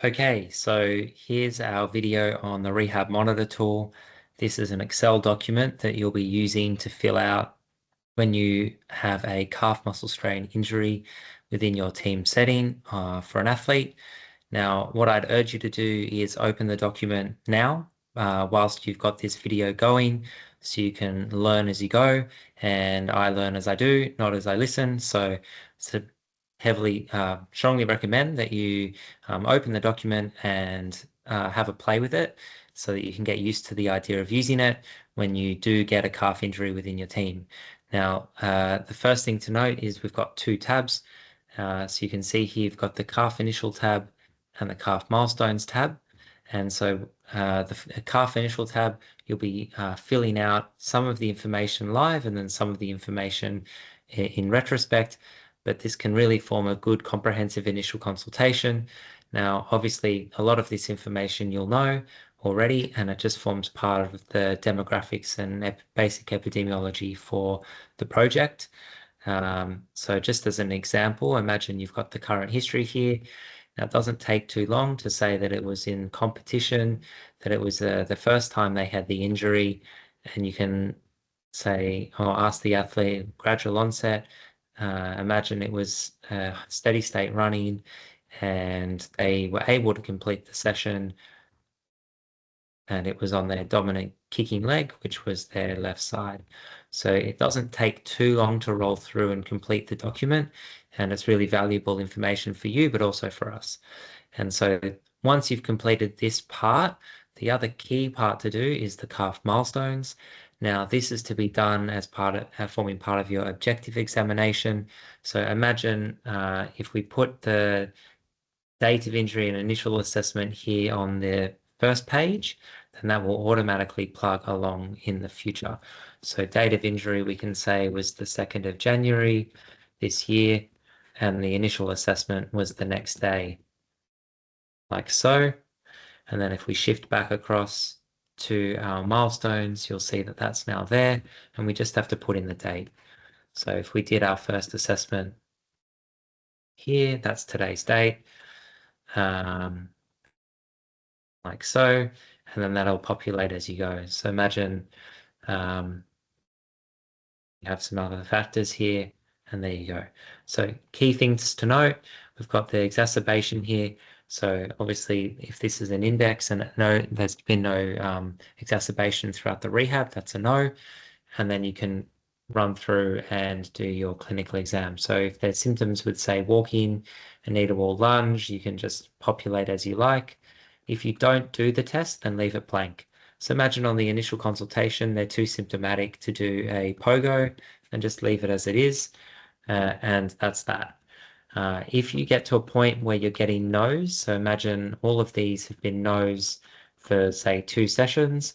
Okay, so here's our video on the Rehab Monitor tool. This is an Excel document that you'll be using to fill out when you have a calf muscle strain injury within your team setting for an athlete. Now, what I'd urge you to do is open the document now whilst you've got this video going so you can learn as you go, and I learn as I do, not as I listen. So heavily, strongly recommend that you open the document and have a play with it so that you can get used to the idea of using it when you do get a calf injury within your team. Now, the first thing to note is we've got two tabs. So you can see here you've got the calf initial tab and the calf milestones tab. And so the calf initial tab, you'll be filling out some of the information live and then some of the information in retrospect, but this can really form a good comprehensive initial consultation. Now, obviously, a lot of this information you'll know already, and it just forms part of the demographics and basic epidemiology for the project. So just as an example, imagine you've got the current history here. Now, it doesn't take too long to say that it was in competition, that it was the first time they had the injury, and you can say, or ask the athlete, gradual onset. Imagine it was steady state running, and they were able to complete the session, and it was on their dominant kicking leg, which was their left side. So it doesn't take too long to roll through and complete the document, and it's really valuable information for you, but also for us. And so once you've completed this part, the other key part to do is the calf milestones. Now, this is to be done as part of forming part of your objective examination. So imagine if we put the date of injury and initial assessment here on the first page, then that will automatically plug along in the future. So date of injury, we can say was the 2nd of January this year, and the initial assessment was the next day, like so. And then if we shift back across to our milestones, you'll see that that's now there, and we just have to put in the date. So if we did our first assessment here, that's today's date. Like so, and then that'll populate as you go. So imagine you have some other factors here, and there you go. So key things to note, we've got the exacerbation here. So obviously, if this is an index and there's been no exacerbation throughout the rehab, that's a no. And then you can run through and do your clinical exam. So if there's symptoms with, say, walking and need a wall lunge, you can just populate as you like. If you don't do the test, then leave it blank. So imagine on the initial consultation, they're too symptomatic to do a pogo, and just leave it as it is. And that's that. If you get to a point where you're getting no's, so imagine all of these have been no's for, say, 2 sessions,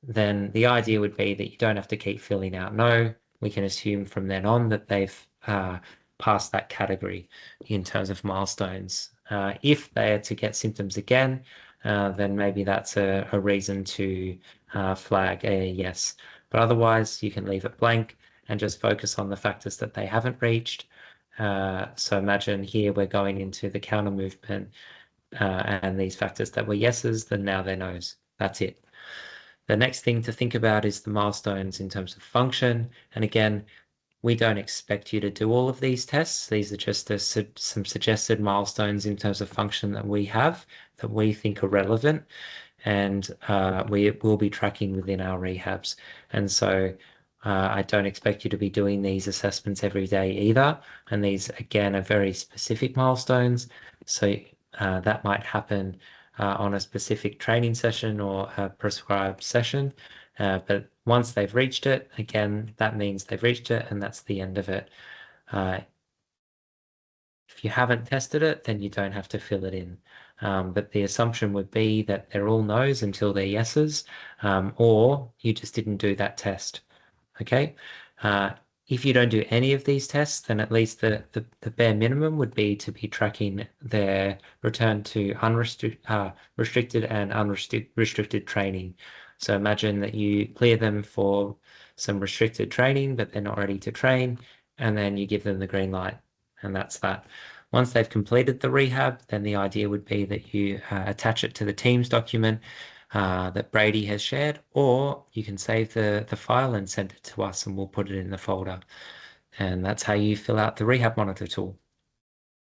then the idea would be that you don't have to keep filling out no. We can assume from then on that they've passed that category in terms of milestones. If they are to get symptoms again, then maybe that's a reason to flag a yes. But otherwise, you can leave it blank and just focus on the factors that they haven't reached. So imagine here we're going into the counter movement and these factors that were yeses, then now they're no's. That's it. The next thing to think about is the milestones in terms of function. And again, we don't expect you to do all of these tests. These are just some suggested milestones in terms of function that we have that we think are relevant, and we will be tracking within our rehabs. And so I don't expect you to be doing these assessments every day either. And these, again, are very specific milestones. So that might happen on a specific training session or a prescribed session. But once they've reached it, again, that means they've reached it, and that's the end of it. If you haven't tested it, then you don't have to fill it in. But the assumption would be that they're all no's until they're yeses, or you just didn't do that test. Okay. If you don't do any of these tests, then at least the bare minimum would be to be tracking their return to restricted and unrestricted training. So imagine that you clear them for some restricted training, but they're not ready to train, and then you give them the green light, and that's that. Once they've completed the rehab, then the idea would be that you attach it to the Teams document that Brady has shared, or you can save the file and send it to us and we'll put it in the folder. And that's how you fill out the Rehab Monitor tool.